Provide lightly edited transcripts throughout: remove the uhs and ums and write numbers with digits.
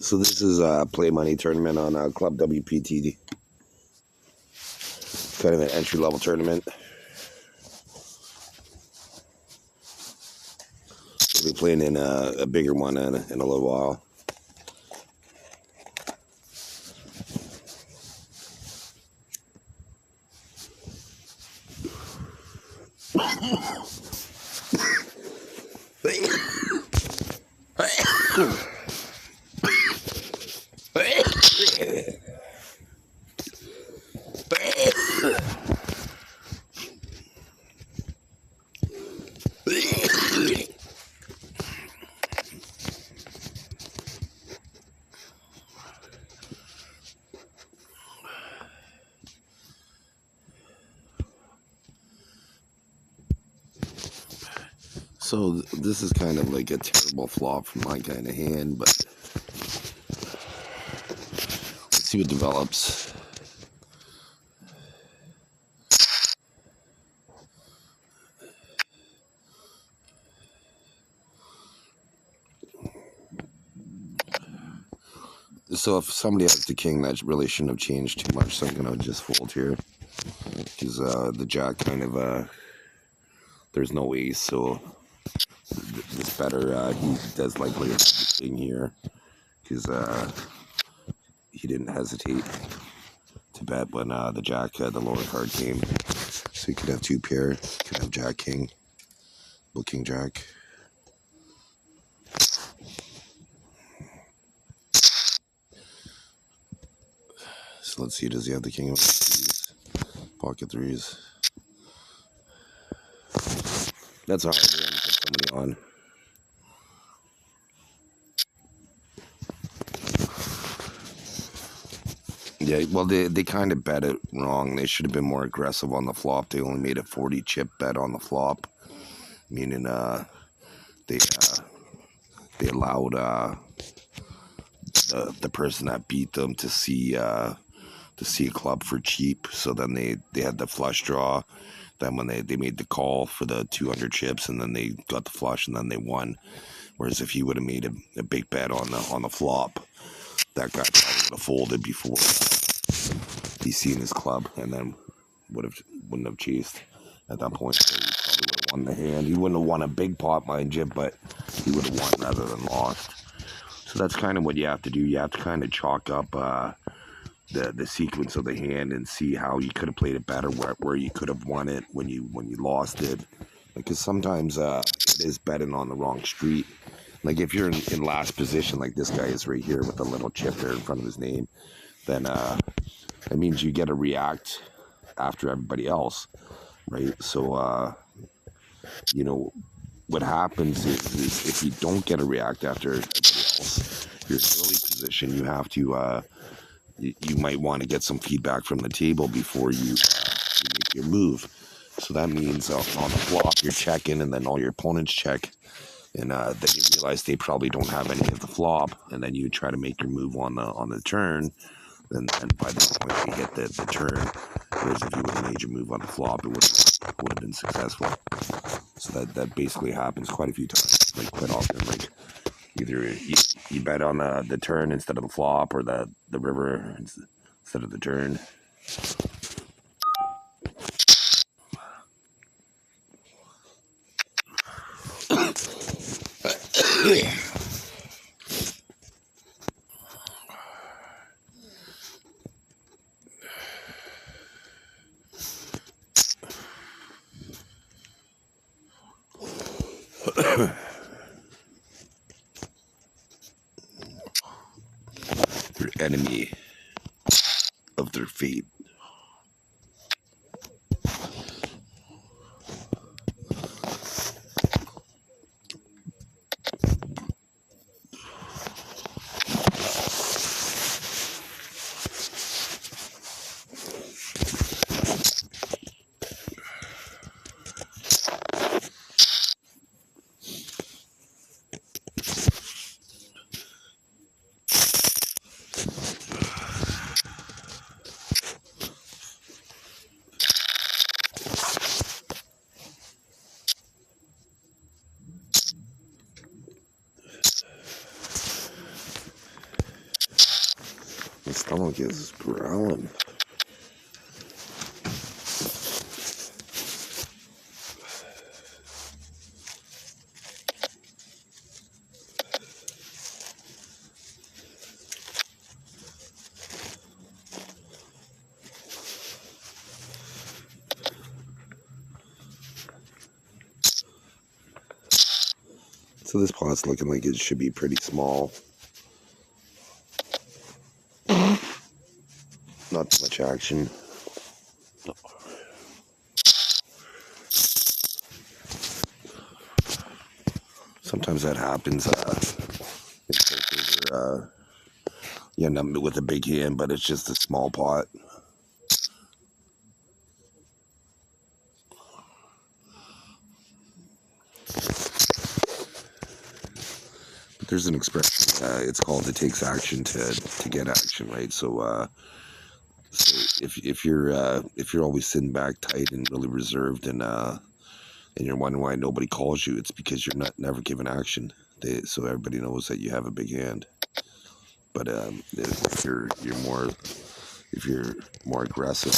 So this is a play money tournament on Club WPT. Kind of an entry-level tournament. We'll be playing in a bigger one in a little while. So this is kind of like a terrible flop from my kind of hand, but let's see what develops. So if somebody has the king, that really shouldn't have changed too much, so I'm going to just fold here. Because the jack kind of, there's no ace, so it's better. He does likely have the king here. Because he didn't hesitate to bet when the jack, the lower card came. So he could have two pair, could have jack king, bull king jack. So let's see, does he have the king of threes? Pocket threes. That's a hard one to put somebody on. Yeah, well, they kind of bet it wrong. They should have been more aggressive on the flop. They only made a 40 chip bet on the flop, meaning they allowed the person that beat them to see a club for cheap. So then they had the flush draw. Then when they made the call for the 200 chips, and then they got the flush, and then they won. Whereas if he would have made a big bet on the flop, that guy probably would have folded before he's seen his club, and then wouldn't have chased at that point. So he probably would have won the hand. He wouldn't have won a big pot, mind you, but he would have won rather than lost. So that's kind of what you have to do. You have to kind of chalk up the sequence of the hand and see how you could have played it better, where you could have won it when you lost it. Because sometimes it is betting on the wrong street. Like if you're in last position, like this guy is right here with a little chip there in front of his name, then that means you get to react after everybody else, right? So, what happens is if you don't get a react after everybody else, you're in early position, you have to, you might want to get some feedback from the table before you make your move. So that means on the flop, you're checking, and then all your opponents check. And then you realize they probably don't have any of the flop, and then you try to make your move on the turn. And by that point, you hit the turn. Whereas if you would have made your move on the flop, it would have been successful. So that basically happens quite a few times, like quite often. Like either you bet on the turn instead of the flop, or the river instead of the turn. Your enemy of their fate. My stomach is growling. So this pot's looking like it should be pretty small. Not too much action. Sometimes that happens. You end up with a big hand, but it's just a small pot. But there's an expression. It's called "it takes action to get action," right? So, so if you're always sitting back tight and really reserved, and you're wondering why nobody calls you, it's because you're never given action. So everybody knows that you have a big hand. But if you're more aggressive,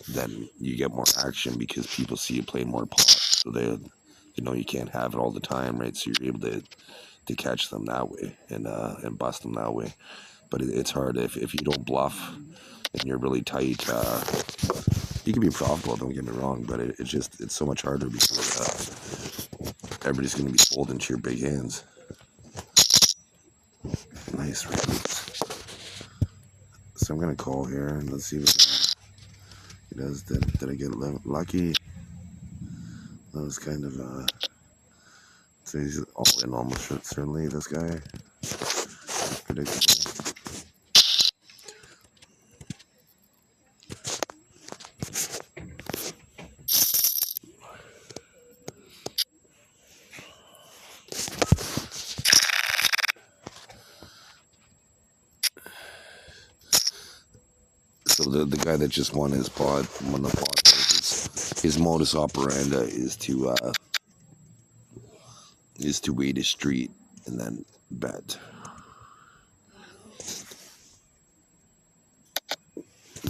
then you get more action because people see you play more pot. So you can't have it all the time, right? So you're able to catch them that way and bust them that way. But it's hard if you don't bluff and you're really tight. You can be profitable, don't get me wrong, but it's so much harder because everybody's going to be folding to your big hands. Nice release. So I'm going to call here and let's see what he does. Did I get lucky? That was kind of, so he's all in almost certainly, this guy. Predictable. So the guy that just won the pot, his modus operandi is to wait a street and then bet.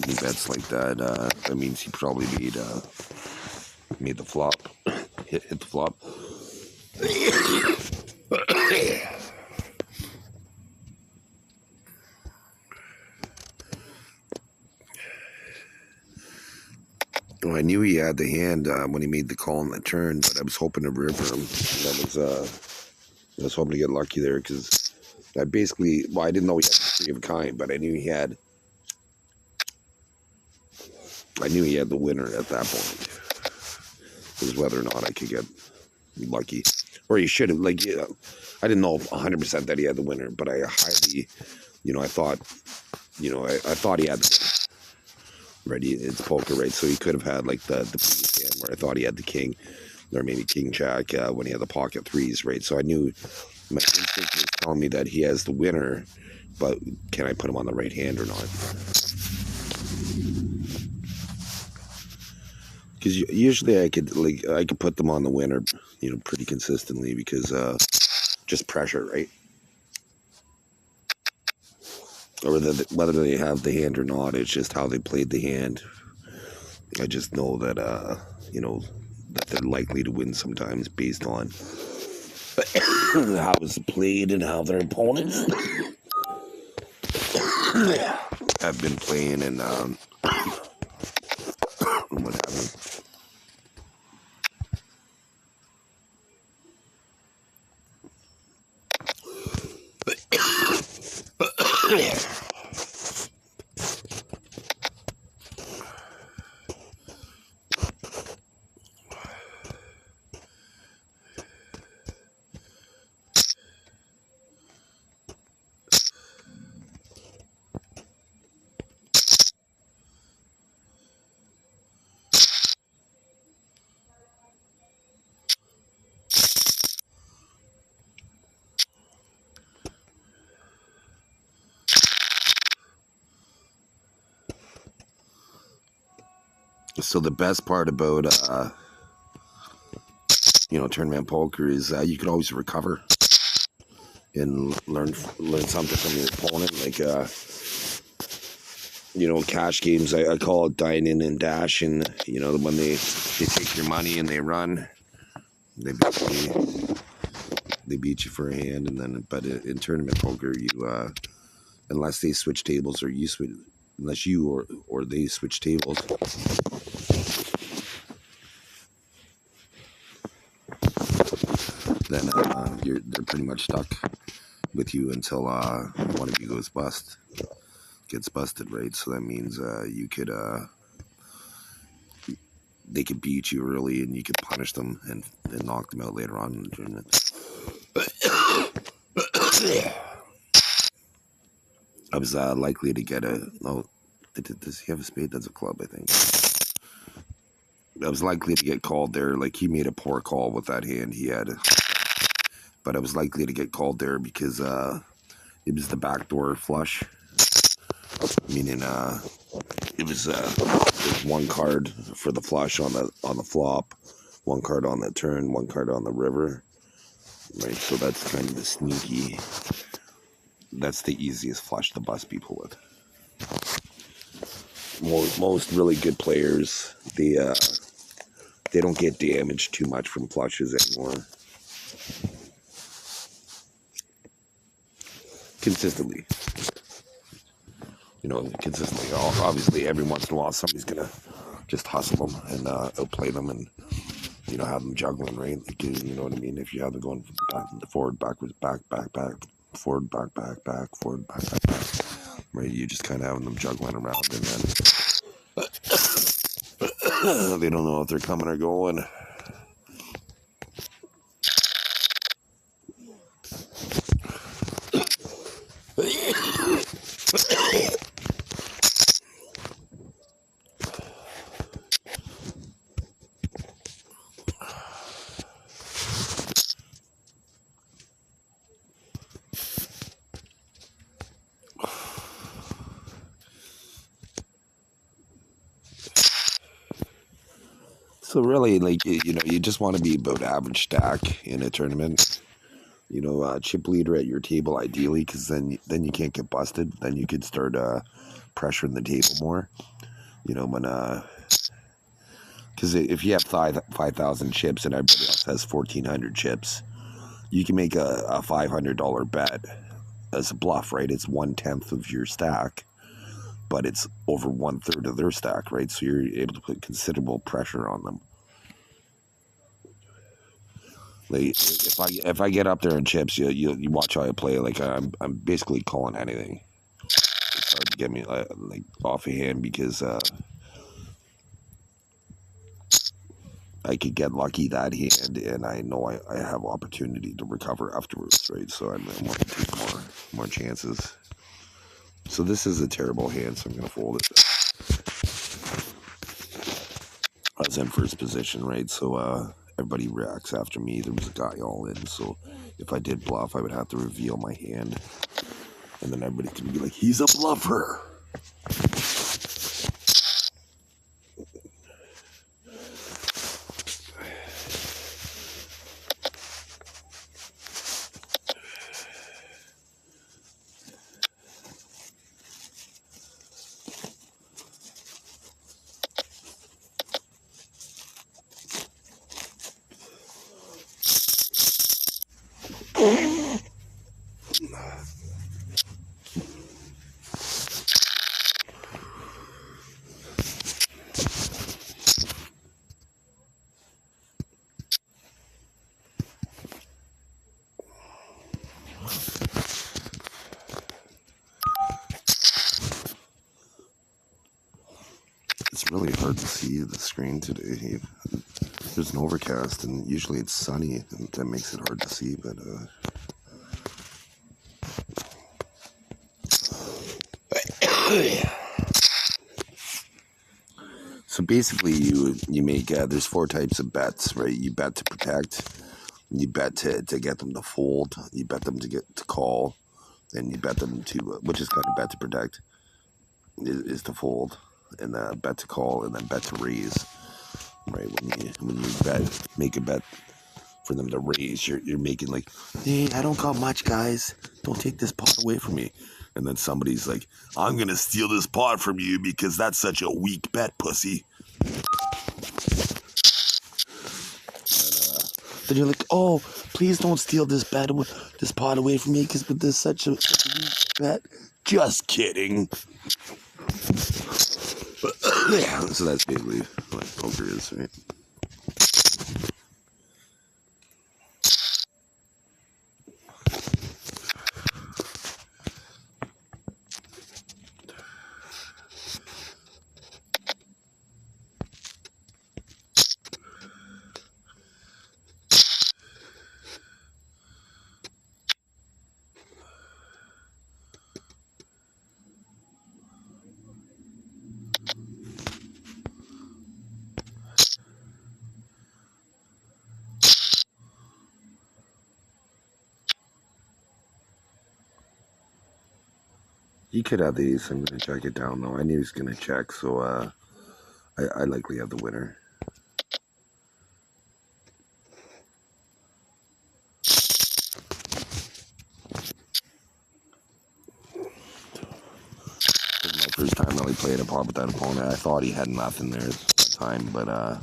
He bets like that. That means he probably made the flop, hit the flop. Well, I knew he had the hand when he made the call on the turn, but I was hoping to river him. I was hoping to get lucky there because I didn't know he had the three of a kind, but I knew he had the winner at that point. It was whether or not I could get lucky, or he should have. I didn't know 100% that he had the winner, but I highly, I thought, I thought he had the winner. Right, it's poker, right? So he could have had like the previous hand where I thought he had the king, or maybe king jack when he had the pocket threes, right? So I knew my instinct was telling me that he has the winner, but can I put him on the right hand or not? Because usually I could put them on the winner, pretty consistently because just pressure, right? Or whether they have the hand or not, it's just how they played the hand. I just know that that they're likely to win sometimes based on how it's played and how their opponents have been playing and what have you. So the best part about tournament poker is you can always recover. and learn something from your opponent. Like cash games, I call it dine in and dash, and when they take your money and they run, they beat you for a hand, and then but in tournament poker, you unless they switch tables or you switch, unless you or they switch tables, then they're pretty much stuck with you until one of you gets busted, right? So that means they could beat you early and you could punish them and knock them out later on in the tournament. I was likely to get does he have a spade? That's a club, I think. I was likely to get called there. Like, he made a poor call with that hand he had, but I was likely to get called there because it was the backdoor flush, meaning it was one card for the flush on the flop, one card on the turn, one card on the river, right? So that's kind of the sneaky. That's the easiest flush to bust people with. Most really good players, they don't get damaged too much from flushes anymore. Consistently. Consistently. Obviously, every once in a while, somebody's going to just hustle them and outplay them and, have them juggling, right? Like, you know what I mean? If you have them going forward, backwards, back, forward, back, forward, back, right? You just kind of have them juggling around, and then they don't know if they're coming or going. So really, like, you just want to be about average stack in a tournament. Chip leader at your table ideally, because then you can't get busted. Then you could start pressuring the table more. Because if you have 5,000 chips and everybody else has 1,400 chips, you can make a $500 bet as a bluff, right? It's 1/10 of your stack, but it's over 1/3 of their stack, right? So you're able to put considerable pressure on them. Like, if I get up there in chips, you watch how I play. Like, I'm basically calling anything. It's hard to get me like off a hand because I could get lucky that hand, and I know I have opportunity to recover afterwards, right? So I'm willing to take more chances. So this is a terrible hand, so I'm going to fold it. I was in first position, right? So everybody reacts after me. There was a guy all in, so if I did bluff, I would have to reveal my hand, and then everybody can be like, he's a bluffer. It's really hard to see the screen today. There's an overcast, and usually it's sunny, and that makes it hard to see, but so basically you make there's 4 types of bets, right? You bet to protect, you bet to get them to fold, you bet them to get to call, and you bet them to which is kind of bet to protect is to fold, and bet to call, and then bet to raise, right? When you make a bet for them to raise. You're making like, hey, I don't got much, guys. Don't take this pot away from me. And then somebody's like, I'm gonna steal this pot from you because that's such a weak bet, pussy. Then you're like, oh, please don't steal this pot away from me because this is such a weak bet. Just kidding. Yeah, so that's basically what poker is, right? He could have the ace. I'm going to check it down, though. I knew he was going to check, so I likely have the winner. This is my first time really playing a pot with that opponent. I thought he had nothing there at the time, but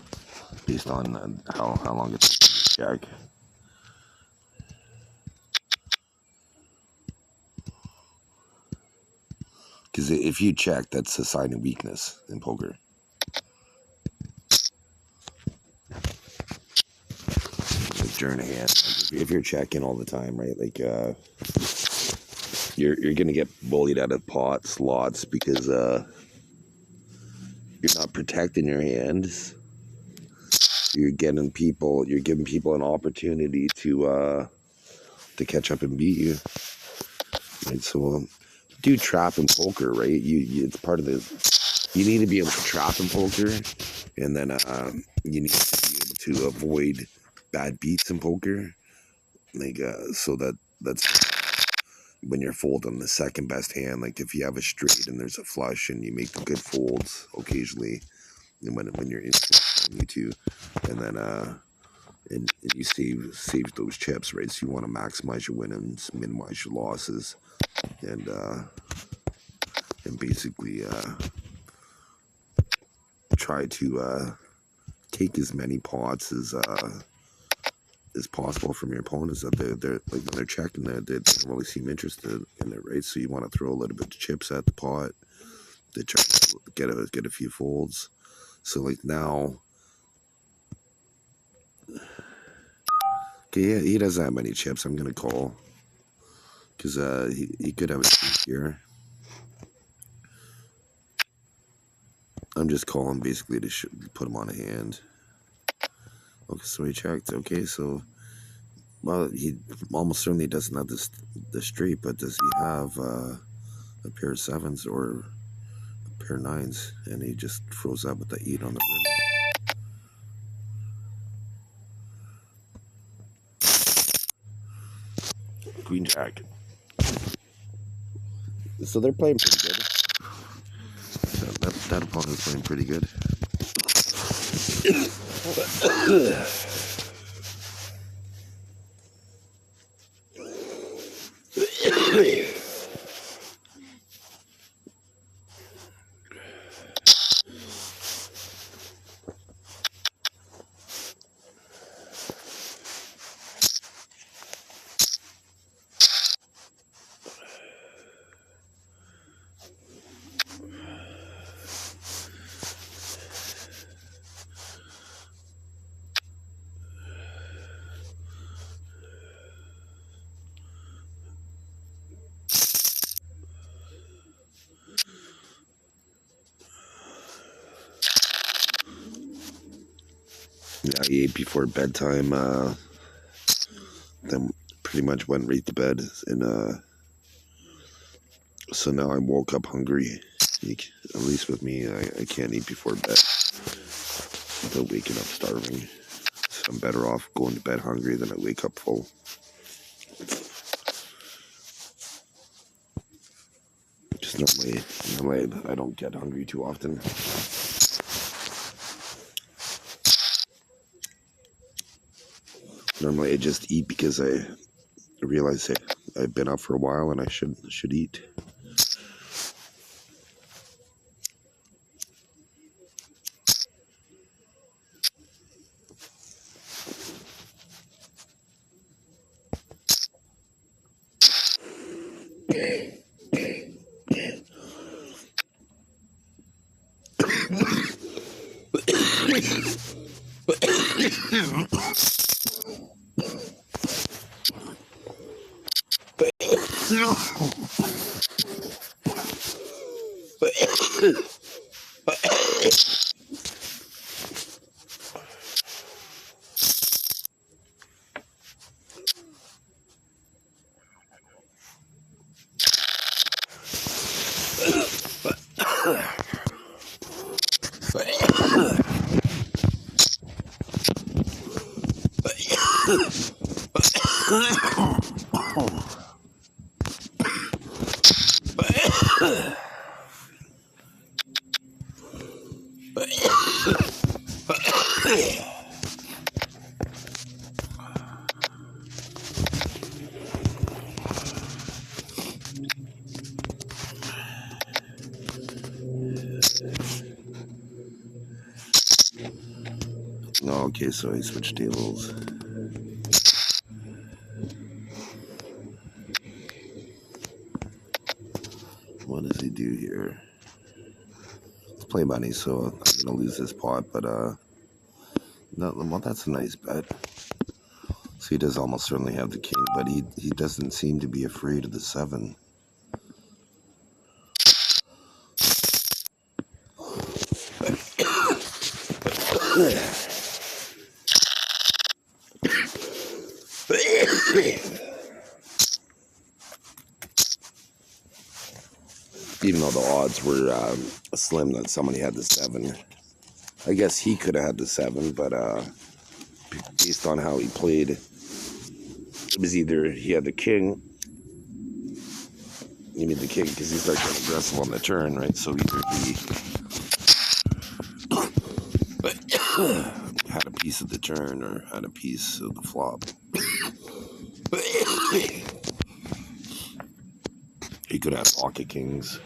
based on how long it took to check. Because if you check, that's a sign of weakness in poker. Like during a hand, if you're checking all the time, right? Like you're gonna get bullied out of pot slots because you're not protecting your hands. You're giving people an opportunity to catch up and beat you. Right, so do trap in poker, right? You it's part of the. You need to be able to trap in poker, and then you need to be able to avoid bad beats in poker, like so that's when you're folding the second best hand. Like if you have a straight and there's a flush and you make the good folds occasionally, and when you're in you too, and then and you save those chips, right? So you want to maximize your winnings, minimize your losses, and basically try to take as many pots as possible from your opponents that they're like when they're checking that they don't really seem interested in it, right? So you want to throw a little bit of chips at the pot to try to get a few folds. So like now, okay, yeah, he doesn't have many chips. I'm gonna call because he could have a streak here. I'm just calling basically to put him on a hand. Okay, so he checked. Okay, so well, he almost certainly doesn't have the straight, but does he have a pair of sevens or a pair of nines? And he just froze up with the 8 on the rim. Queen Jack. So they're playing pretty good. That opponent's playing pretty good. Yeah, he ate before bedtime. Then pretty much went right to bed, and so now I woke up hungry. At least with me, I can't eat before bed without waking up starving. So I'm better off going to bed hungry than I wake up full. Just normally I don't get hungry too often. Normally I just eat because I realize I've been up for a while and I should eat. Oh, okay, so I switched tables. What does he do here? Let's play money, so I'm gonna lose this pot, but no, well, that's a nice bet. So he does almost certainly have the king, but he doesn't seem to be afraid of the 7. Even though the odds were slim that somebody had the 7. I guess he could have had the 7, but based on how he played, it was either he had the king. You need the king because he starts getting aggressive on the turn, right? So either he had a piece of the turn or had a piece of the flop. He could have pocket kings.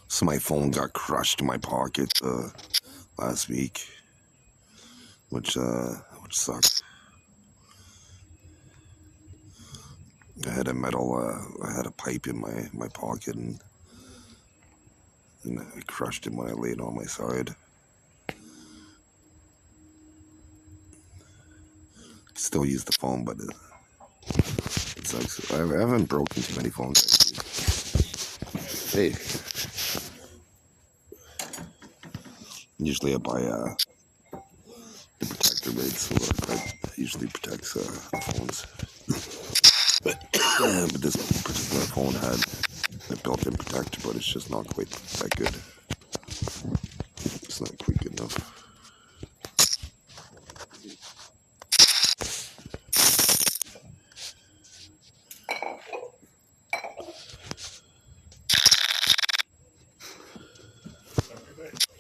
So my phone got crushed in my pocket last week, which sucked. I had I had a pipe in my pocket, and I crushed it when I laid on my side. Still use the phone, but it sucks. I haven't broken too many phones, actually. Hey. Usually I buy the protector blade, so that usually protects the phones. But this particular phone had a built-in protector, but it's just not quite that good. It's not quite good enough.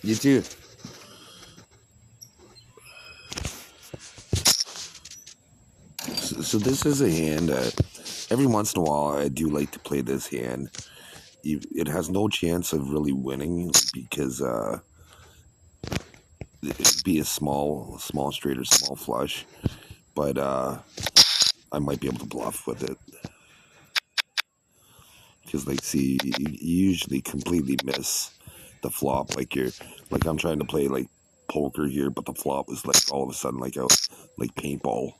You too. So this is a hand that every once in a while I do like to play this hand. It has no chance of really winning because it'd be a small straight or small flush, but I might be able to bluff with it. Because like, see, you usually completely miss the flop. Like I'm trying to play like poker here, but the flop was like all of a sudden like paintball.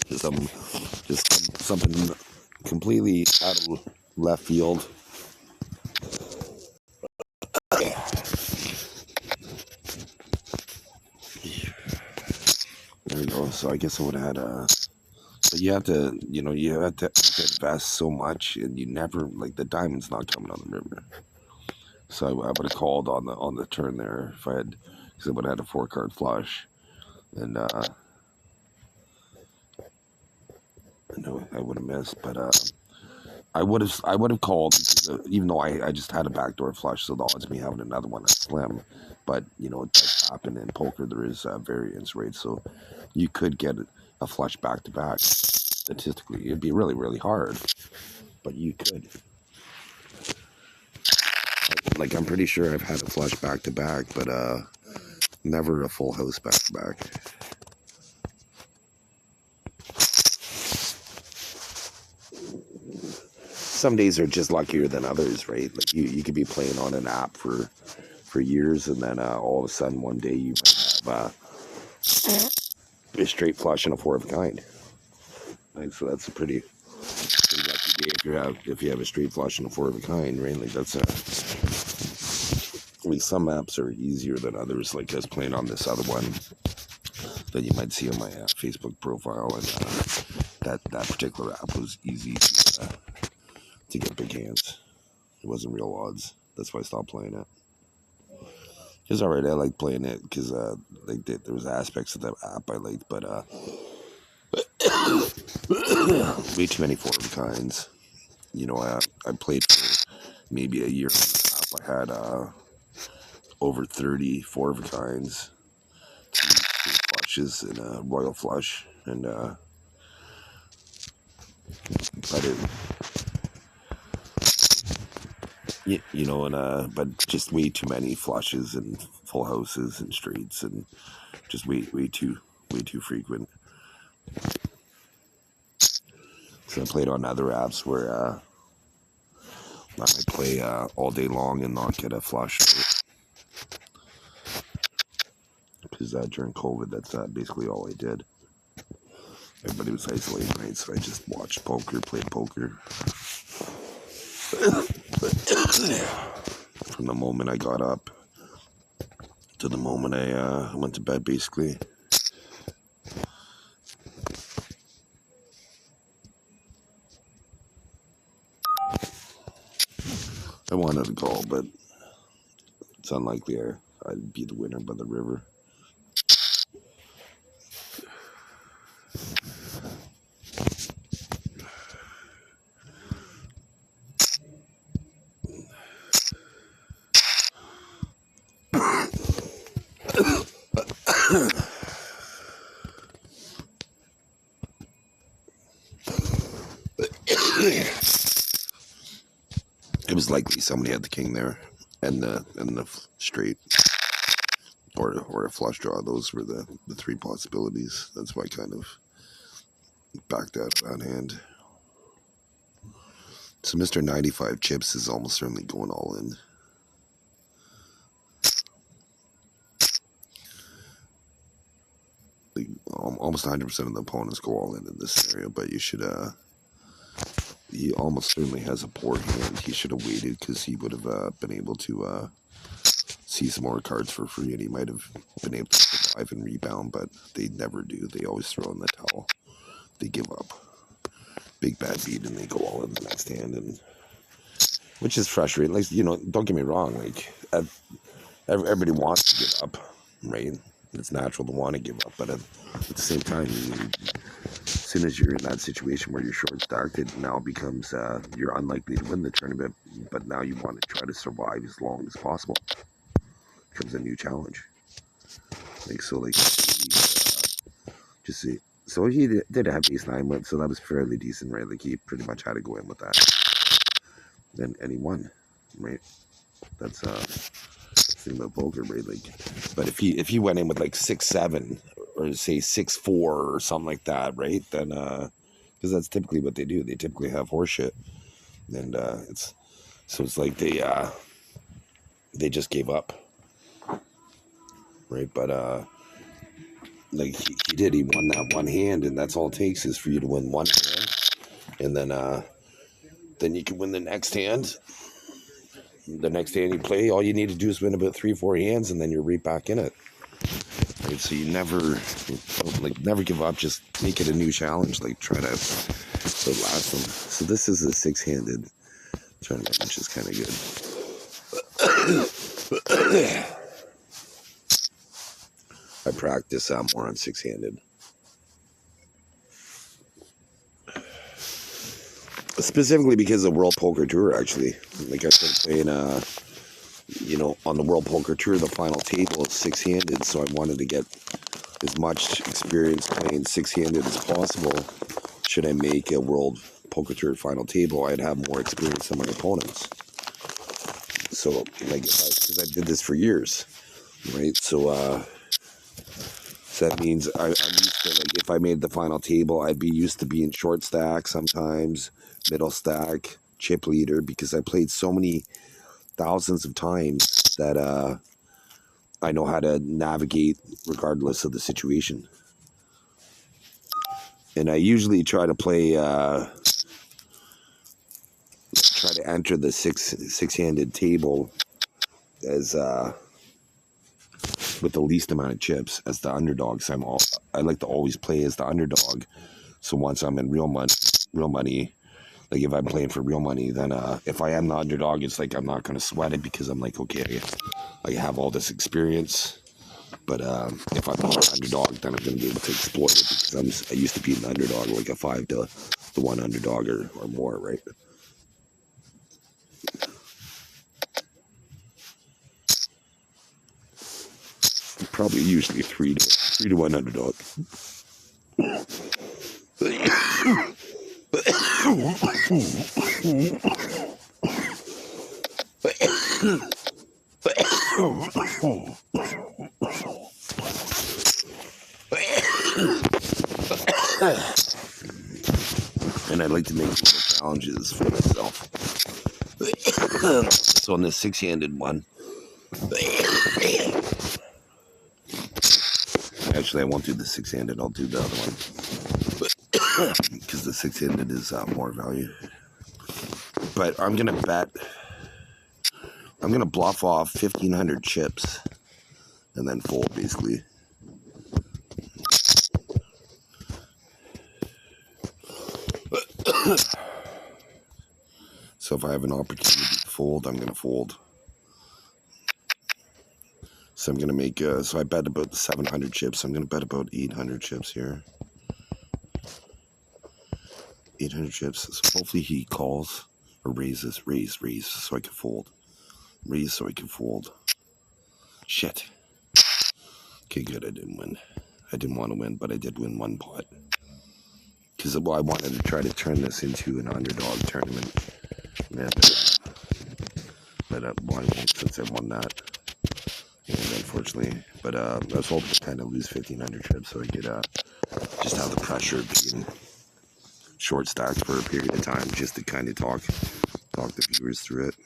Just something completely out of left field. So I guess I would have had but you have to, you have to invest so much, and you never, like, the diamond's not coming on the river. So I would have called on the turn there if I had, because I would have had a 4-card flush, and no, I would have missed. But I would have called because, even though I just had a backdoor flush, so the odds of me having another one is slim. But it does happen in poker. There is variance, right? So you could get a flush back to back. Statistically, it'd be really, really hard, but you could. Like, I'm pretty sure I've had a flush back to back, but never a full house back to back. Some days are just luckier than others, right? Like, you could be playing on an app for years, and then all of a sudden one day you might have a straight flush and a 4 of a kind. Right? So that's a pretty lucky day if you have a straight flush and a 4 of a kind, right? Like, that's like, some apps are easier than others. Like, I was playing on this other one that you might see on my Facebook profile, and that particular app was easy to get big hands. It wasn't real odds. That's why I stopped playing it. It's alright. I like playing it because like there was aspects of that app I liked, but way too many 4 of a kinds. I played for maybe a year and a half. I had over 30 4 of a kinds, 3 flushes, and a royal flush, and I didn't. But just way too many flushes and full houses and straights, and just way too frequent. So I played on other apps where I might play all day long and not get a flush. Because during COVID, that's basically all I did. Everybody was isolated, right? So I just watched poker, played poker. From the moment I got up to the moment I went to bed, basically. I wanted to call, but it's unlikely I'd be the winner by the river. It was likely somebody had the king there, and the straight, or a flush draw. Those were the 3 possibilities. That's why I kind of backed out of that hand. So Mr. 95 Chips is almost certainly going all in. Like, almost 100% of the opponents go all in this scenario, but you should he almost certainly has a poor hand. He should have waited, because he would have been able to see some more cards for free, and he might have been able to survive and rebound, but they never do. They always throw in the towel. They give up. Big bad beat, and they go all in the next hand, and which is frustrating. Like, don't get me wrong. Like, everybody wants to give up, right? It's natural to want to give up, but at the same time, as soon as you're in that situation where you're short-stacked, it now becomes you're unlikely to win the tournament, but now you want to try to survive as long as possible. It becomes a new challenge. Like, so, like, just see. So he did have ace-9 whip, so that was fairly decent, right? Like, he pretty much had to go in with that, and he won, right? That's thing about poker, right? Like, but if he went in with like 6-7 or say 6-4 or something like that, right? Then because that's typically what they do. They typically have horseshit, and it's like they just gave up, right? But like he did. He won that one hand, and that's all it takes is for you to win one hand, and then you can win the next hand. The next hand you play, all you need to do is win about 3-4 hands, and then you're right back in it. right? So you never give up. Just make it a new challenge. Like try to last them. So this is a six-handed tournament, which is kind of good. I practice more on six-handed. Specifically because of the World Poker Tour, actually. Like I started playing, on the World Poker Tour, the final table is six-handed, so I wanted to get as much experience playing six-handed as possible. Should I make a World Poker Tour final table, I'd have more experience than my opponents. So, because I did this for years, right? So that means I'm used to, like, if I made the final table, I'd be used to being short stack sometimes, middle stack, chip leader, because I played so many thousands of times that I know how to navigate regardless of the situation. And I usually try to play, try to enter the six-handed table as with the least amount of chips as the underdog. So I like to always play as the underdog. So once I'm in real money, like if I'm playing for real money, then if I am the underdog, it's like I'm not going to sweat it because I'm like, okay, I have all this experience. But if I'm not an underdog, then I'm going to be able to exploit it because I used to be an underdog, like a 5-1 underdog or more, right? Probably usually 3-1 underdog. And I like to make little challenges for myself. So on this six-handed one, actually I won't do the six-handed, I'll do the other one. Because the six-handed is more value. But I'm going to bluff off 1,500 chips and then fold, basically. So if I have an opportunity to fold, I'm going to fold. So I'm going to make, so I bet about 700 chips. I'm going to bet about 800 chips here. 800 chips. So hopefully he calls or raises, raise, so I can fold. Raise so I can fold. Shit. Okay, good. I didn't win. I didn't want to win, but I did win one pot. Because I wanted to try to turn this into an underdog tournament. Yeah, but I won't since I won that. And unfortunately, but I was hoping to kind of lose 1,500 chips so I could just have the pressure of being short stacked for a period of time, just to kind of talk the viewers through it.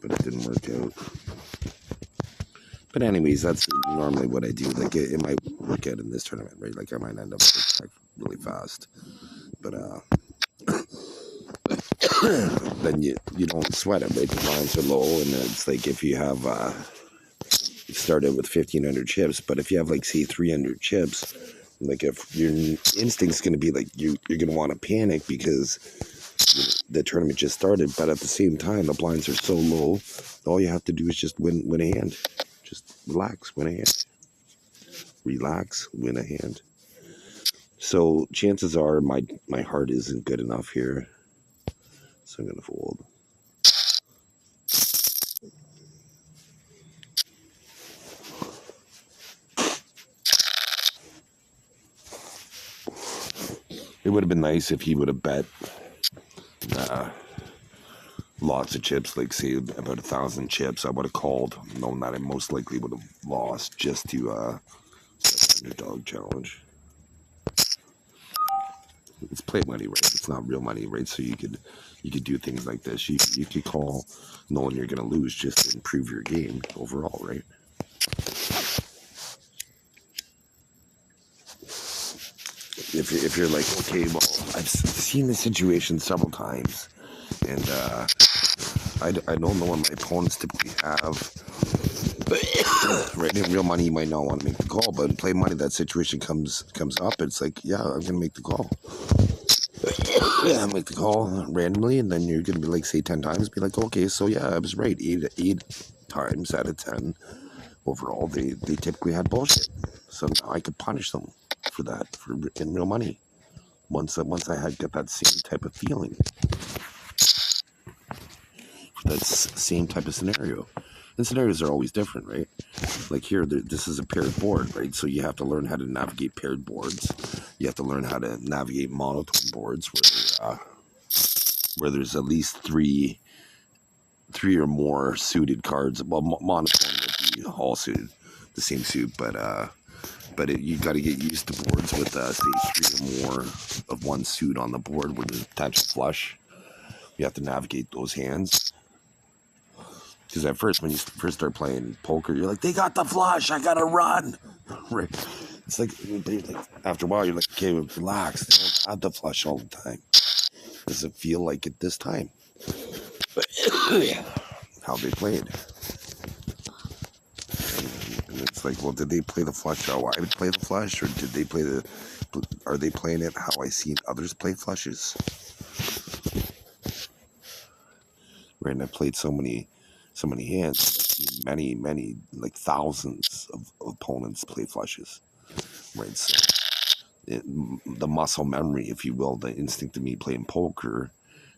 But it didn't work out. But anyways, that's normally what I do. Like it might work out in this tournament, right? Like I might end up like really fast, but then you don't sweat it, right? The lines are low, and it's like if you have you started with 1,500 chips, but if you have like say 300 chips, like if your instinct's going to be like you're going to want to panic because the tournament just started, but at the same time the blinds are so low, all you have to do is just win a hand. Just relax, win a hand. Relax, win a hand. So chances are my heart isn't good enough here. So I'm going to fold. It would have been nice if he would have bet lots of chips, like say about 1,000 chips. I would have called, knowing that I most likely would have lost, just to set the underdog challenge. It's play money, right? It's not real money, right? So you could do things like this. You could call knowing you're going to lose just to improve your game overall, right? If you're like, okay, well, I've seen this situation several times, and I don't know what my opponents typically have. Right, in real money, you might not want to make the call, but in play money, that situation comes up. It's like, yeah, I'm gonna make the call. Yeah, make the call randomly, and then you're gonna be like, say 10 times, be like, okay, so yeah, I was right. Eight times out of 10 overall, they typically had bullshit. So now I could punish them for that in real money. Once I had got that same type of feeling, that same type of scenario. And scenarios are always different, right? Like here, this is a paired board, right? So you have to learn how to navigate paired boards. You have to learn how to navigate monotone boards where there's at least three or more suited cards. Well, monotone would be all suited, the same suit, but you got to get used to boards with say 3 or more of one suit on the board where there's a potential flush. You have to navigate those hands. Because at first, when you first start playing poker, you're like, they got the flush, I gotta run. Right? It's like, after a while, you're like, okay, relax. They don't have the flush all the time. Does it feel like it this time? But how they played. And it's like, well, did they play the flush how I would play the flush? Or did they are they playing it how I seen others play flushes? Right, and I played so many hands. I've seen many, like thousands of opponents play flushes. Right, so the muscle memory, if you will, the instinct of me playing poker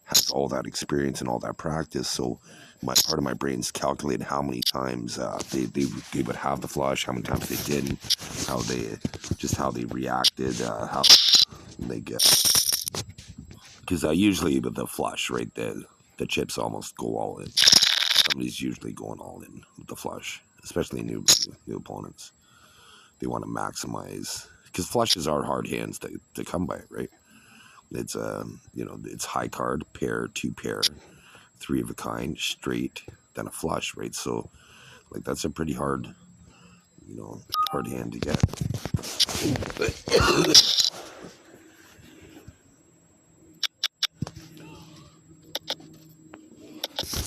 has all that experience and all that practice. So part of my brain's calculated how many times they would have the flush, how many times they didn't, how they reacted, how they get. Because usually with the flush, right, the chips almost go all in. Somebody's usually going all in with the flush, especially new opponents. They want to maximize, because flushes are hard hands to come by, right? It's it's high card, pair, 2 pair, 3 of a kind, straight, then a flush, right? So like that's a pretty hard hand to get.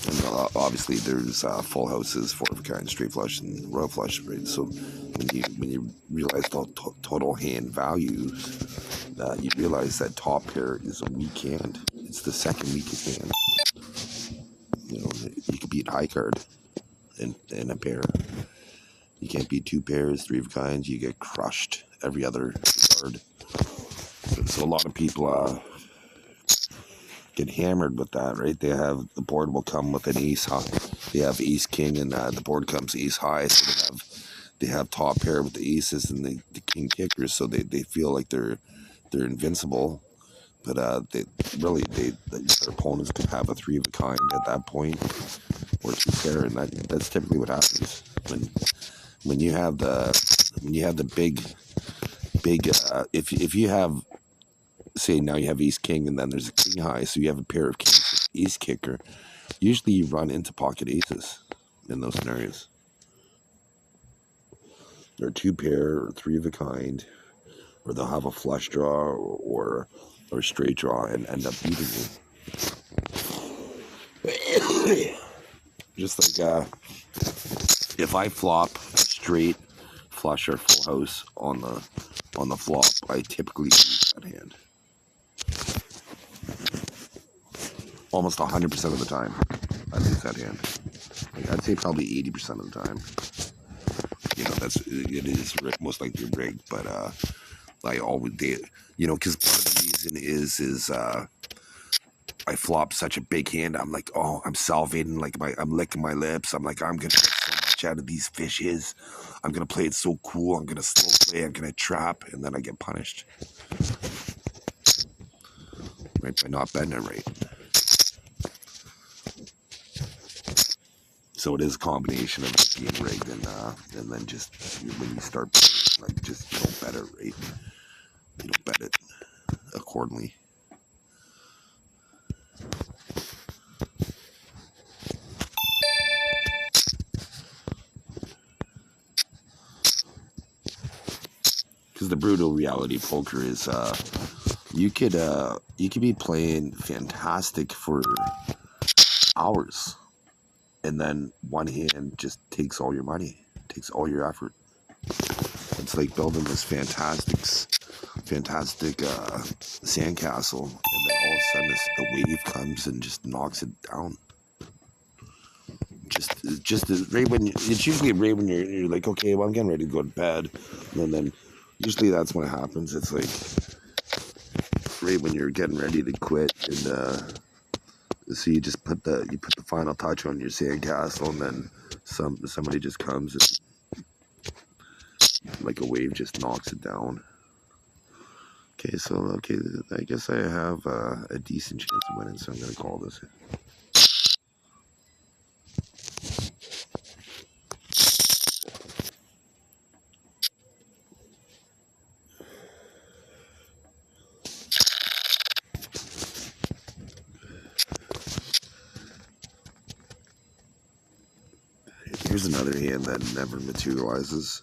And obviously there's full houses, 4 of a kind, straight flush, and royal flush, right? So when you realize the total hand values, you realize that top pair is a weak hand. It's the second weakest hand. You could beat high card in a pair. You can't beat 2 pairs, 3 of kinds. You get crushed every other card. So a lot of people get hammered with that, right? The board will come with an ace high. They have ace king, and the board comes ace high. So they have top pair with the aces and the king kickers. So they feel like they're invincible. But their opponents could have a 3 of a kind at that point, or 2 pair, and that's typically what happens when you have the big if you have, say now you have ace king and then there's a king high, so you have a pair of kings with ace kicker. Usually you run into pocket aces in those scenarios. Or 2 pair or 3 of a kind, or they'll have a flush draw or straight draw and end up beating you. Just like if I flop straight, flush, or full house on the flop, I typically lose that hand. Almost 100% of the time, I lose that hand. Like, I'd say probably 80% of the time. It is most likely rigged, but I always did. Because part of the reason is I flop such a big hand. I'm like, oh, I'm salivating, like I'm licking my lips. I'm like, I'm gonna get so much out of these fishes. I'm gonna play it so cool. I'm gonna slow play. I'm gonna trap, and then I get punished, right, by not betting it right. So it is a combination of it being rigged and then just when you start playing, like, just you don't bet it right. You don't bet it accordingly. Because the brutal reality of poker is you could be playing fantastic for hours, and then one hand just takes all your money. takes all your effort. It's like building this fantastic sandcastle, and then all of a sudden a wave comes and just knocks it down. Just right when it's usually right when you're like, okay, well, I'm getting ready to go to bed, and then usually that's when it happens. It's like right when you're getting ready to quit, and so you just put the final touch on your sandcastle, and then somebody just comes and like a wave just knocks it down. Okay, so I guess I have a decent chance of winning, so I'm gonna call this. Here's another hand that never materializes.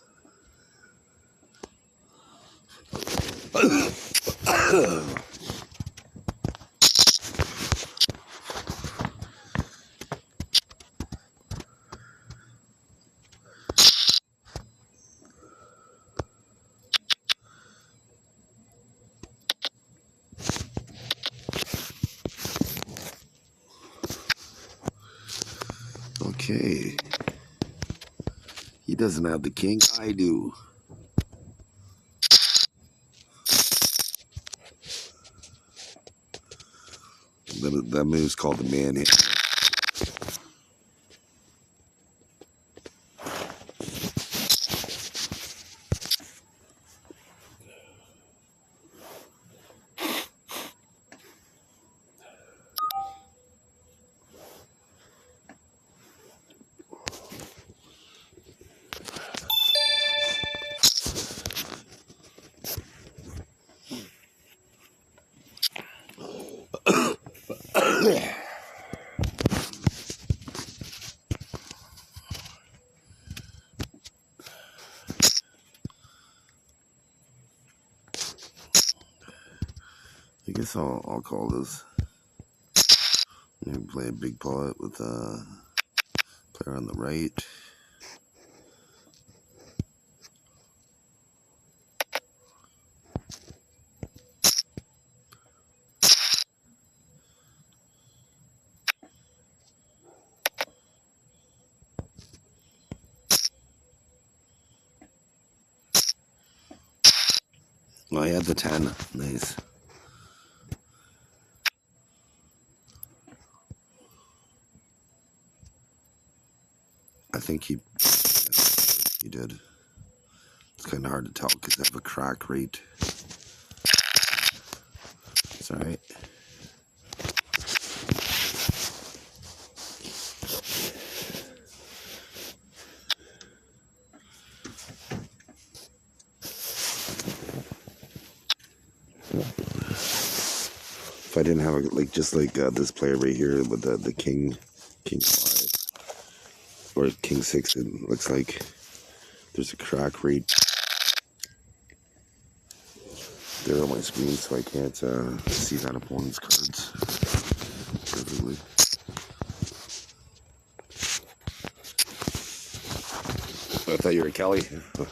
Okay. He doesn't have the king. I do. That move's called the man hand. I guess I'll call this. I'm gonna play a big pot with a player on the right. Oh, I had the 10. Nice. I think he did. It's kind of hard to tell because I have a crack rate. It's alright. If I didn't have this player right here with the king 5 or king 6, it looks like there's a crack rate there on my screen, so I can't see that opponent's cards perfectly. I thought you were Kelly.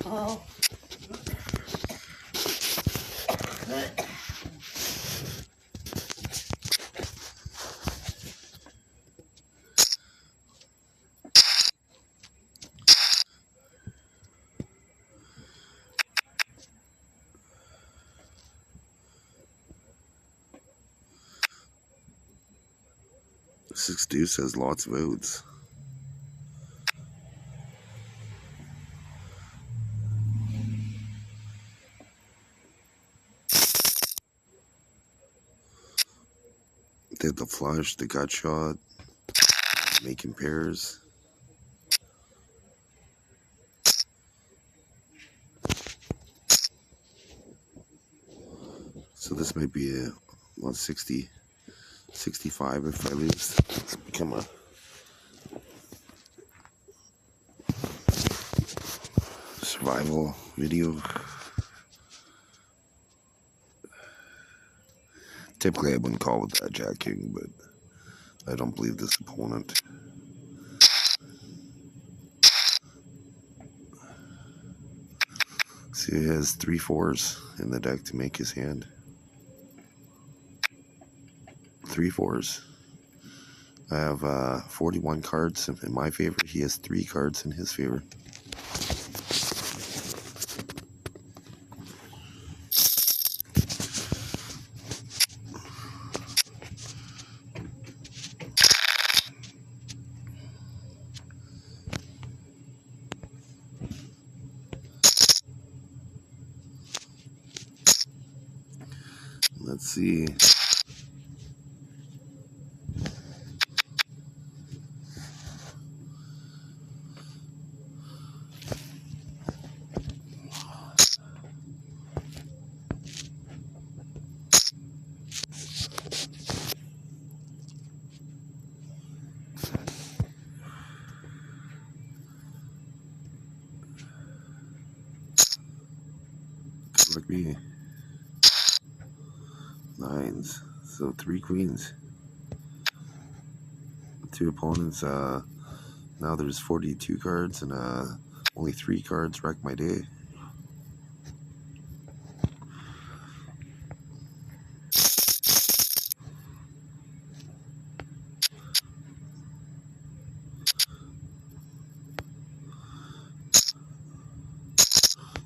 Oh. 6 Deuce has lots of outs. They had the flush, the gut shot, making pairs. So this might be a 60, 65 if I lose. It's become a survival video. Typically I wouldn't call with that Jack King, but I don't believe this opponent. See, he has 3 4s in the deck to make his hand. 3 4s. I have 41 cards in my favor. He has 3 cards in his favor. Let's see. Good luck me. 9s. So 3 queens. 2 opponents. Now there's 42 cards and only 3 cards wreck my day.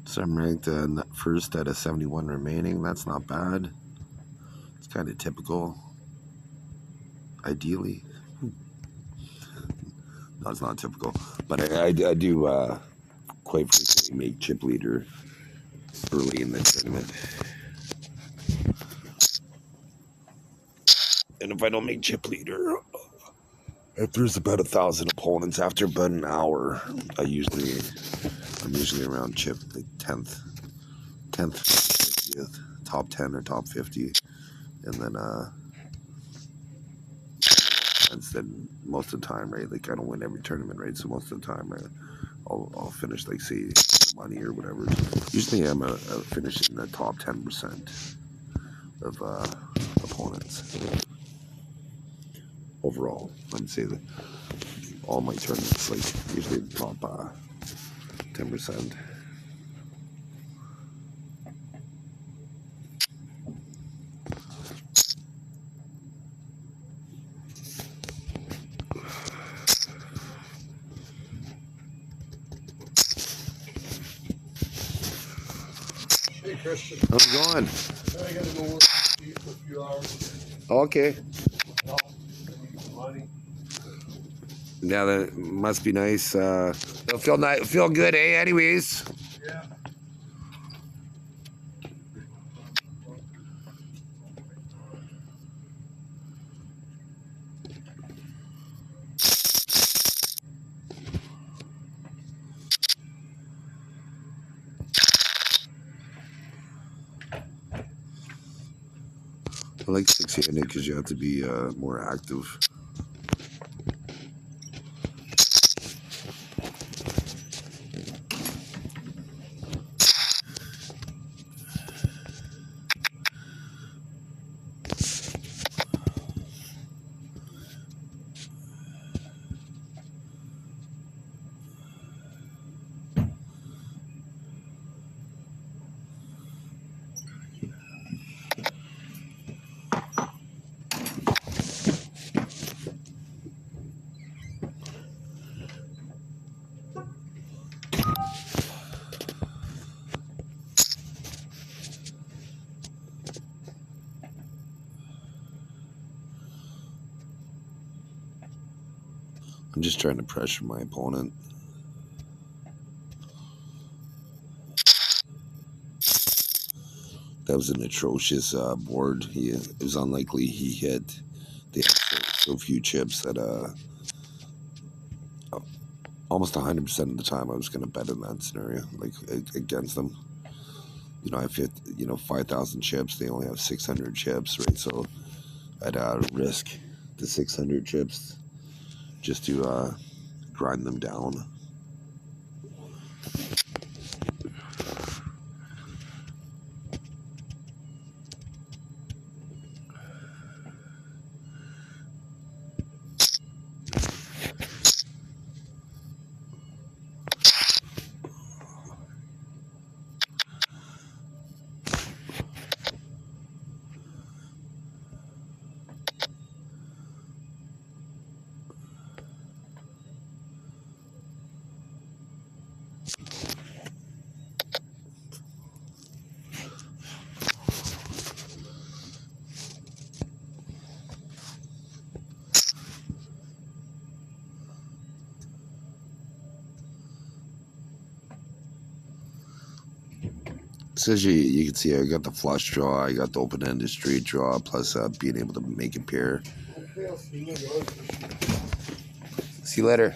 So I'm ranked first out of 71 remaining. That's not bad. It's kind of typical. Ideally. No, it's not typical. But I do quite frequently make chip leader early in the tournament. And if I don't make chip leader, if there's about 1,000 opponents after about an hour, I'm usually around chip like 10th, 50th, top 10 or top 50, and then most of the time, right? Like I don't win every tournament, right? So most of the time, I'll finish like say money or whatever. Usually, I'm finish in the top 10% of opponents overall. I'd say that all my tournaments, like usually the top 10%. Hey, Christian. How's it going? I gotta go work for a few hours. Okay. Money. Yeah, that must be nice. It'll feel good, eh? Anyways. Yeah. I like 6-handed because you have to be more active. I'm just trying to pressure my opponent. That was an atrocious board. It was unlikely he hit. They had so few chips that almost 100% of the time I was going to bet in that scenario, like against them. You know, I've hit 5,000 chips. They only have 600 chips, right? So I'd risk the 600 chips just to grind them down. Says you can see I got the flush draw, I got the open-ended straight draw, plus being able to make a pair. Okay, I'll see you later. See you later.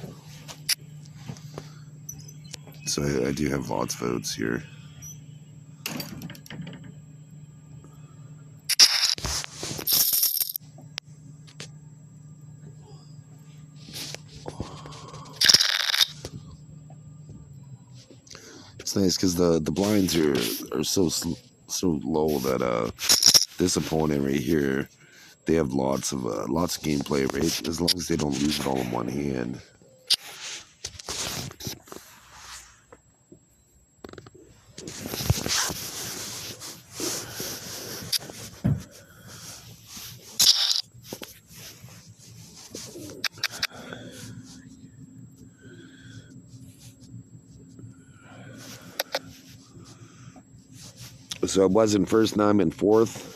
So I do have lots of votes here. It's nice because the blinds are so low that this opponent right here, they have lots of gameplay, right? As long as they don't lose it all in one hand. So I was in first, now I'm in fourth.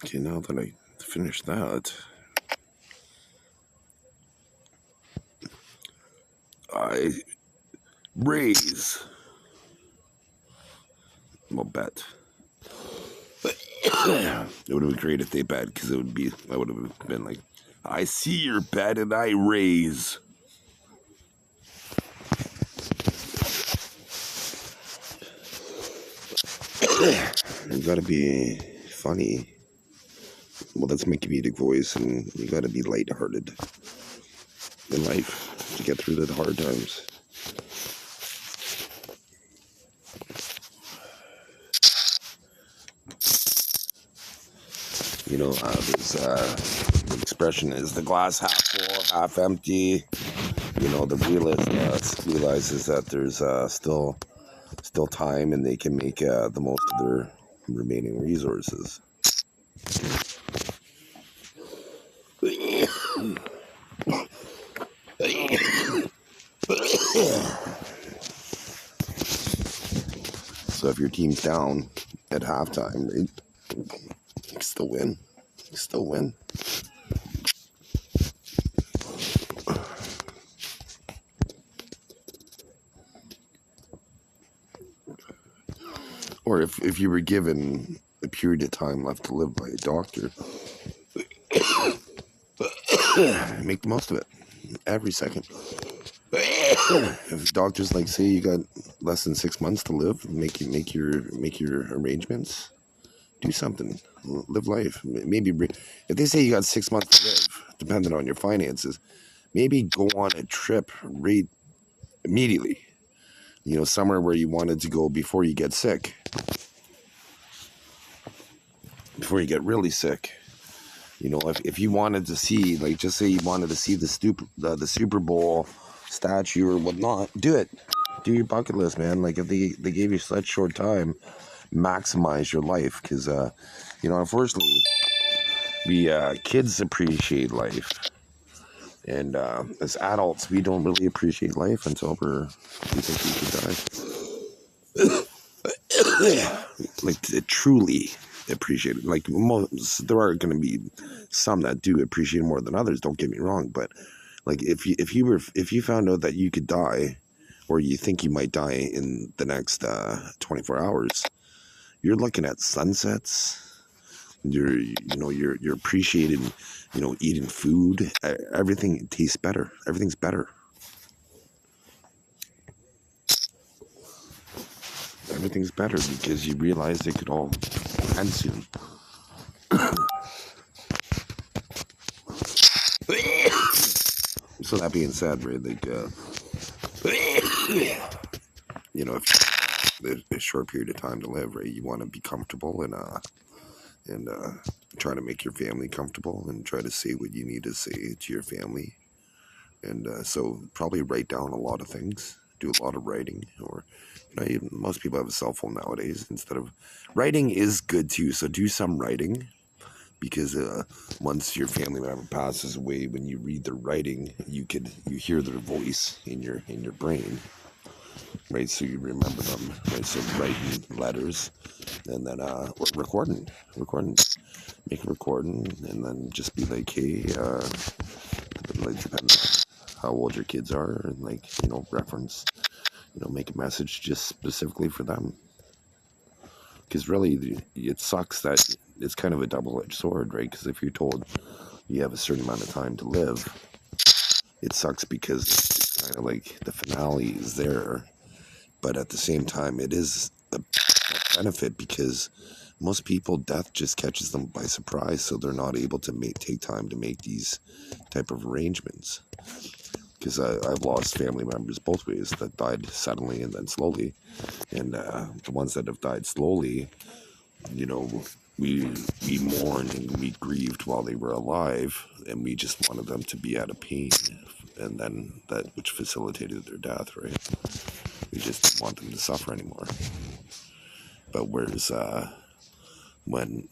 Okay, now that I finished that, I raise. I'll bet. It would have been great if they bet, because I would have been like, I see your bet and I raise. You gotta be funny. Well, that's my comedic voice, and you gotta be lighthearted in life to get through the hard times. You know, the expression is the glass half full, half empty. You know, the realist realizes that there's still time, and they can make the most of their remaining resources. So if your team's down at halftime, right, you can still win. You can still win. Or if you were given a period of time left to live by a doctor, make the most of it. Every second. If doctors like say you got less than 6 months to live, make your arrangements. Do something. Live life. Maybe if they say you got 6 months to live, depending on your finances, maybe go on a trip right immediately. Somewhere where you wanted to go before you get sick, before you get really sick. If you wanted to see, like, just say you wanted to see the Super Bowl statue or whatnot, do it. Do your bucket list, man. Like, if they gave you such short time, maximize your life. Because, unfortunately, we kids appreciate life. And as adults, we don't really appreciate life until we think we could die. Like, truly appreciate it. Like, there are going to be some that do appreciate it more than others. Don't get me wrong, but like, if you found out that you could die, or you think you might die in the next 24 hours, you're looking at sunsets. You're appreciating, eating food. Everything tastes better. Everything's better. Everything's better because you realize it could all end soon. So that being said, right, like, if there's a short period of time to live, right, you want to be comfortable and try to make your family comfortable and try to say what you need to say to your family. And so probably write down a lot of things, do a lot of writing, or most people have a cell phone nowadays. Instead of writing is good too, so do some writing, because once your family member passes away, when you read their writing, you hear their voice in your brain, right? So you remember them, right? So writing letters, and then or recording, make a recording, and then just be like, hey, like, depending on how old your kids are, and like, reference, make a message just specifically for them. Because really, it sucks that it's kind of a double-edged sword, right? Because if you're told you have a certain amount of time to live, it sucks because it's kind of like the finale is there, but at the same time, it is a benefit because most people, death just catches them by surprise, so they're not able to take time to make these type of arrangements. Because I've lost family members both ways, that died suddenly and then slowly, and the ones that have died slowly, we mourned and we grieved while they were alive, and we just wanted them to be out of pain, and then that which facilitated their death, right? We just didn't want them to suffer anymore. But whereas when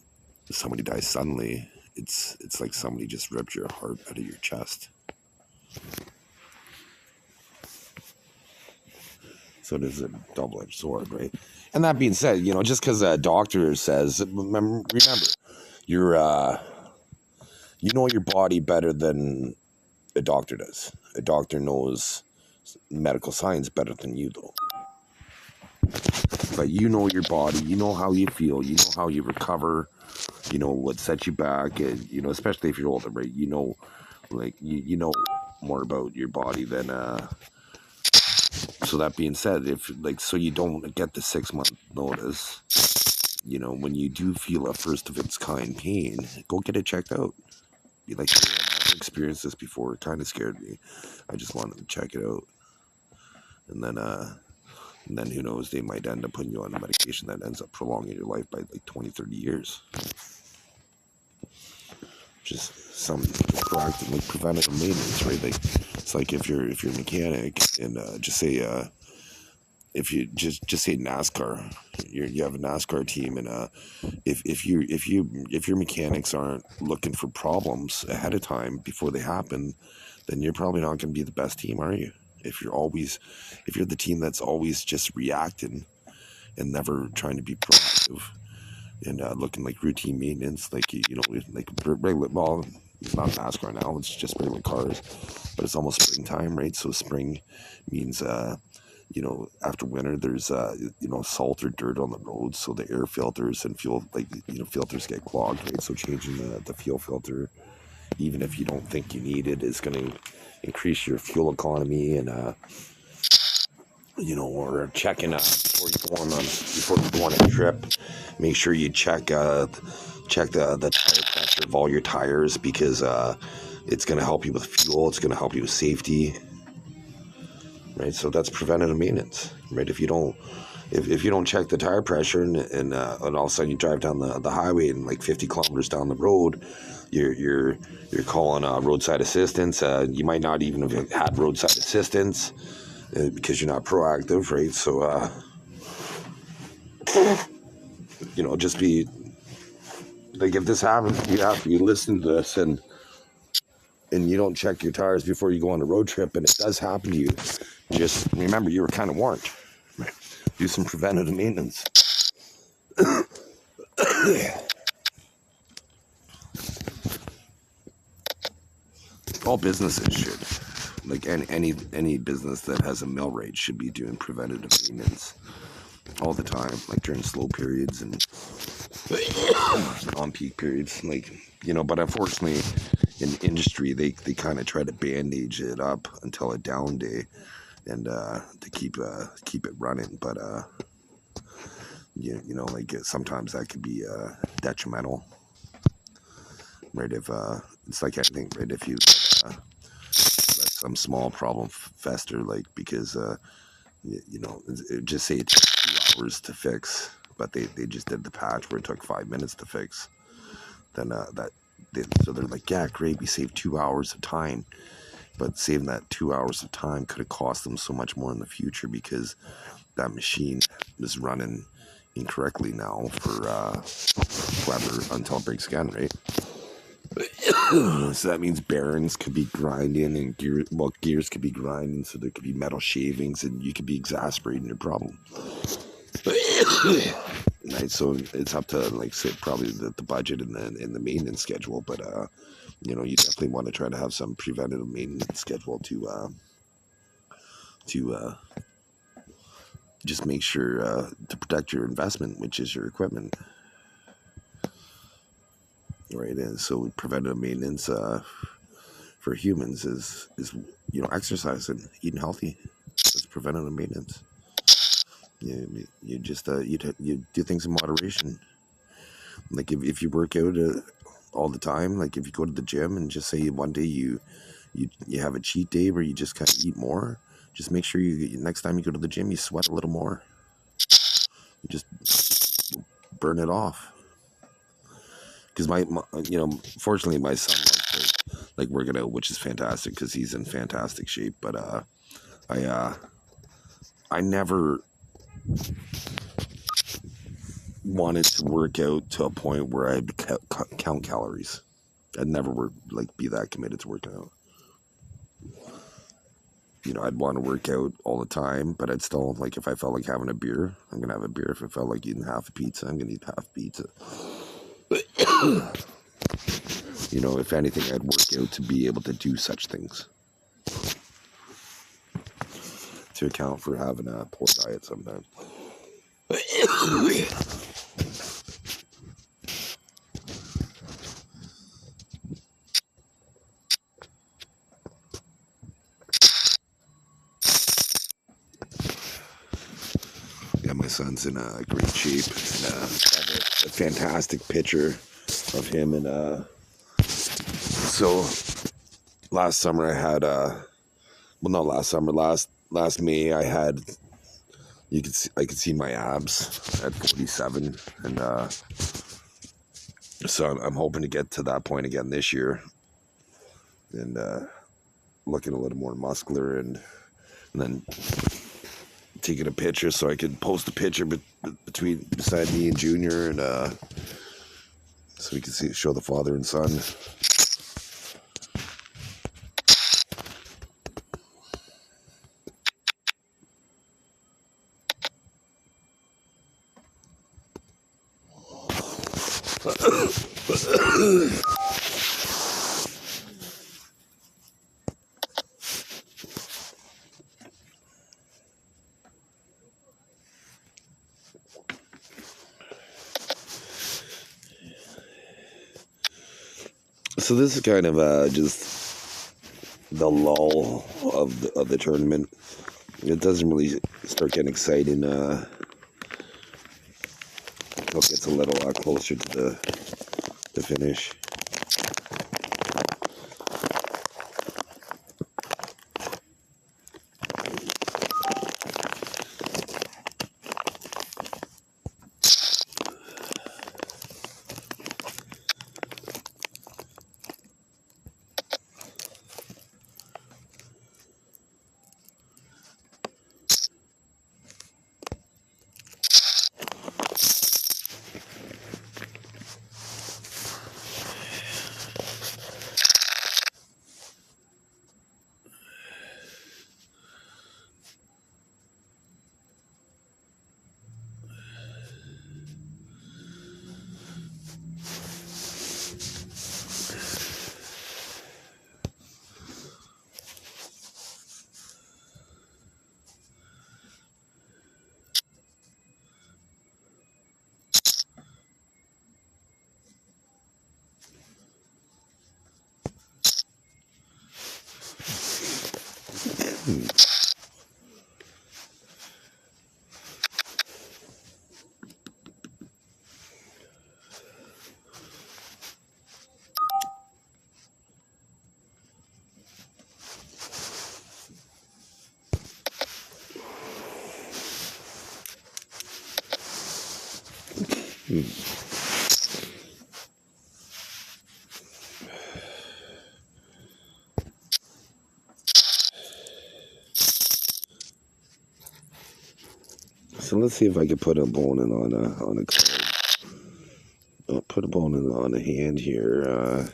somebody dies suddenly, it's like somebody just ripped your heart out of your chest. So it is a double-edged sword, right? And that being said, just because a doctor says, remember, you're you know your body better than a doctor does. A doctor knows medical science better than you do. But you know your body, you know how you feel, you know how you recover, you know what sets you back, and especially if you're older, right? Like you know more about your body than so that being said, so you don't get the 6-month notice, when you do feel a first of its kind pain, go get it checked out. Be like, hey, I've never experienced this before, it kind of scared me, I just wanted to check it out. And then who knows, they might end up putting you on a medication that ends up prolonging your life by like 20-30 years. Just some proactive, like, preventative maintenance, right? Like, it's like if you're a mechanic, and just say if you just say NASCAR, you have a NASCAR team, and if your mechanics aren't looking for problems ahead of time before they happen, then you're probably not going to be the best team, are you? If you're the team that's always just reacting and never trying to be proactive, and looking like routine maintenance, like like regular, well, it's not NASCAR now, it's just regular cars, but it's almost springtime, right? So spring means after winter, there's salt or dirt on the roads, so the air filters and fuel, like, filters get clogged, right? So changing the fuel filter, even if you don't think you need it, is going to increase your fuel economy, and or checking before you go on a trip. Make sure you check the tire pressure of all your tires, because it's going to help you with fuel. It's going to help you with safety, right? So that's preventative maintenance, right? If you don't check the tire pressure, and all of a sudden you drive down the highway, and like 50 kilometers down the road, you're calling roadside assistance. You might not even have had roadside assistance because you're not proactive, right? So just be like, if this happens, you listen to this, and you don't check your tires before you go on a road trip, and it does happen to you, just remember you were kind of warned. Right? Do some preventative maintenance. All businesses should, like any business that has a mill rate should be doing preventative maintenance all the time, like during slow periods and on peak periods, but unfortunately in the industry they kind of try to bandage it up until a down day, and to keep it running, but sometimes that could be detrimental, right? If it's like anything, right? If you let some small problem fester, like, because just say it took 2 hours to fix, but they just did the patch where it took 5 minutes to fix, then so they're like, yeah, great, we saved 2 hours of time, but saving that 2 hours of time could have cost them so much more in the future, because that machine is running incorrectly now for forever until it breaks again, right? So that means bearings could be grinding, and gears could be grinding, so there could be metal shavings, and you could be exacerbating your problem. Right, so it's up to, like, say, probably the budget and the maintenance schedule, but you definitely want to try to have some preventative maintenance schedule to just make sure to protect your investment, which is your equipment. Right, and so preventative maintenance for humans is exercising, eating healthy. That's preventative maintenance. You just you do things in moderation. Like, if you work out all the time, like if you go to the gym and just say one day you have a cheat day where you just kind of eat more, just make sure next time you go to the gym you sweat a little more. You just burn it off. Because fortunately my son loves to, like, working out, which is fantastic because he's in fantastic shape. But I never wanted to work out to a point where I'd count calories. I'd never be that committed to working out. I'd want to work out all the time, but I'd still, like, if I felt like having a beer, I'm gonna have a beer. If I felt like eating half a pizza, I'm gonna eat half pizza. If anything, I'd work out to be able to do such things, to account for having a poor diet sometimes. Yeah, my son's in great shape, and I have a fantastic picture of him. And so last summer I had not last summer, last May I had, I could see my abs at 47, and so I'm hoping to get to that point again this year, and looking a little more muscular, and then taking a picture so I could post a picture beside me and Junior, and so we can show the father and son. So this is kind of just the lull of the tournament. It doesn't really start getting exciting. It gets a little closer to the finish. So let's see if I can put a bone in on a card. I'll put a bone in on a hand here.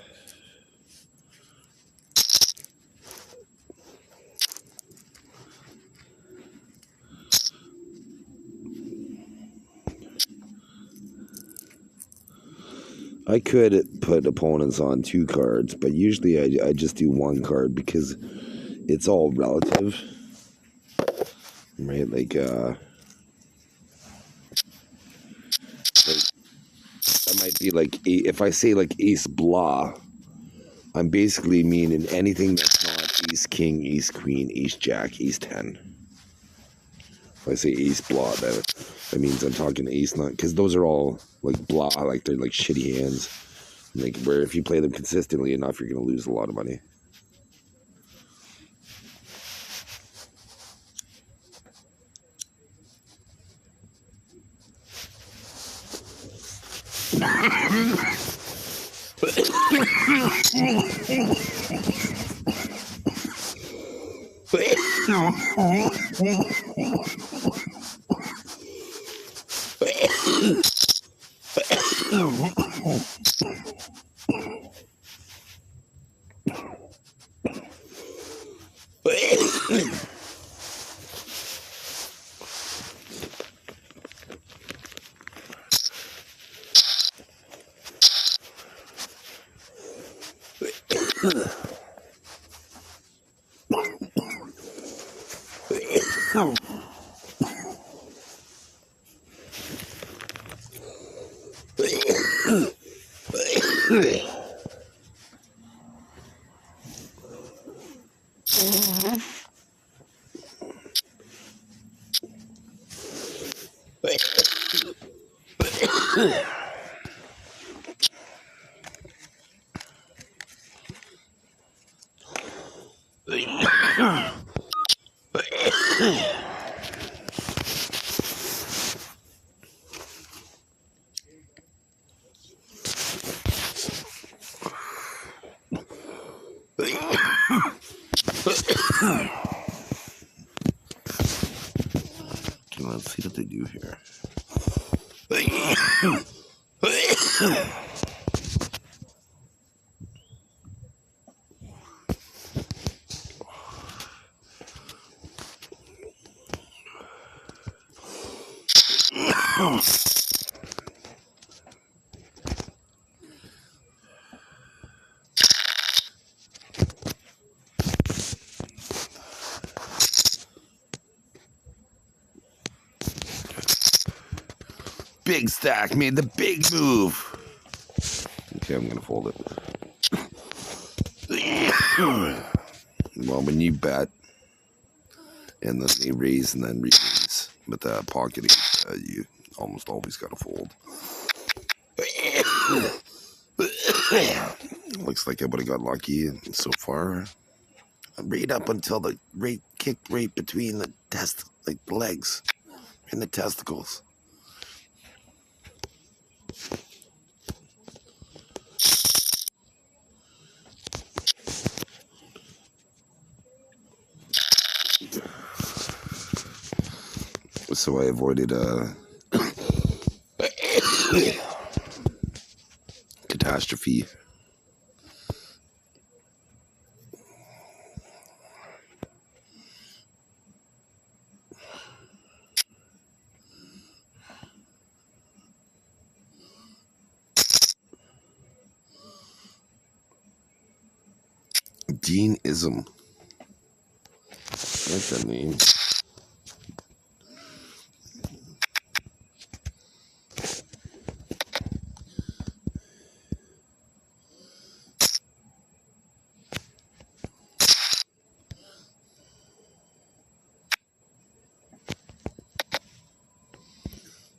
I could put opponents on 2 cards, but usually I just do 1 card because it's all relative, right? Like that might be like, if I say like ace blah, I'm basically meaning anything that's not ace king, ace queen, ace jack, ace 10. If I say ace blah, that means I'm talking ace nine, because those are all like blah, like they're like shitty hands. Like where if you play them consistently enough, you're gonna lose a lot of money. Let's see what they do here. Big stack made the big move. Okay, I'm gonna fold it. Well, when you bet, and then they raise and then release. But the pocket eight, you almost always got to fold. Looks like I would have got lucky so far. Right up until the kicked right between the the legs and the testicles. So I avoided catastrophe. Deanism. That's the name.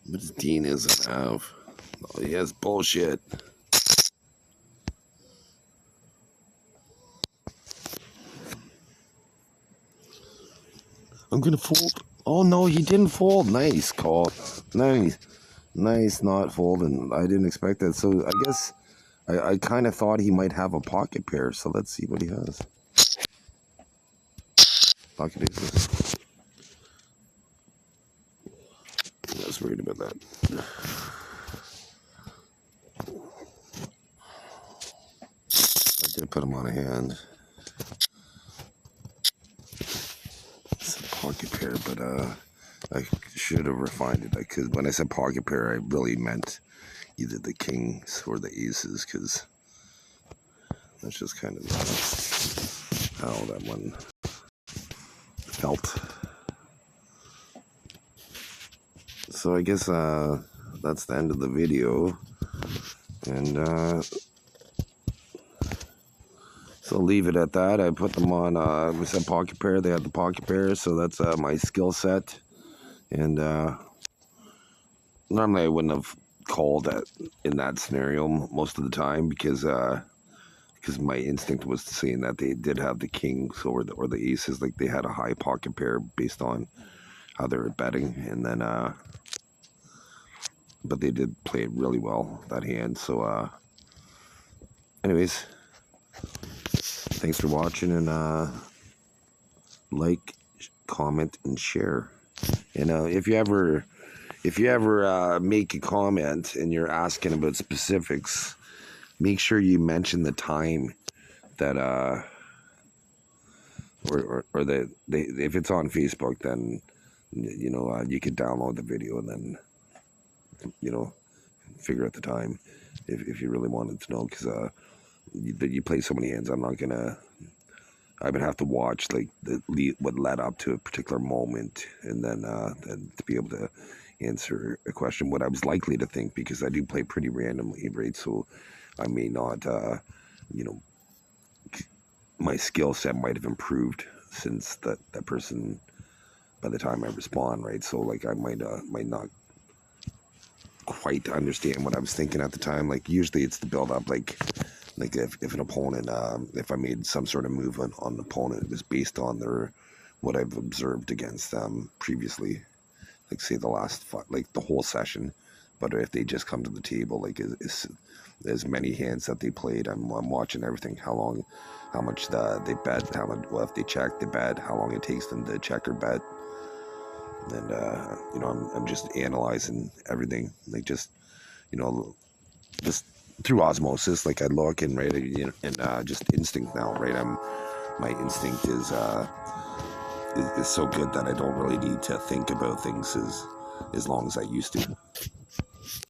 What does Deanism have? Oh, he has bullshit. I'm gonna fold. Oh no, he didn't fold. Nice call. Nice not folding. I didn't expect that. So I guess I kind of thought he might have a pocket pair. So let's see what he has. Pocket aces. I was worried about that. I did put him on a hand. It's a pocket pair, but I should have refined it. Because when I said pocket pair, I really meant either the kings or the aces. Because that's just kind of how that one felt. So I guess that's the end of the video. And so leave it at that. I put them on, we said pocket pair. They had the pocket pair, so that's my skill set. And normally I wouldn't have called that in that scenario most of the time because my instinct was saying that they did have the kings or the aces, like they had a high pocket pair based on how they were betting, and then but they did play it really well that hand. So anyways, thanks for watching, and like, comment, and share. And if you ever make a comment and you're asking about specifics, make sure you mention the time that or that if it's on Facebook, then you could download the video and then figure out the time if you really wanted to know, because you play so many hands. I would have to watch like what led up to a particular moment, and then to be able to answer a question what I was likely to think, because I do play pretty randomly, right? So I may not my skill set might have improved since that person by the time I respond, right? So like I might not quite understand what I was thinking at the time. Like usually it's the build up, like if an opponent, if I made some sort of movement on an opponent, it was based on what I've observed against them previously, like say the last like the whole session. But if they just come to the table, like as many hands that they played, I'm watching everything, how much they bet, how much, well, if they check, they bet, how long it takes them to check or bet. And I'm just analyzing everything, like just through osmosis. Like I look and right, and just instinct now, right? My instinct is so good that I don't really need to think about things as long as I used to.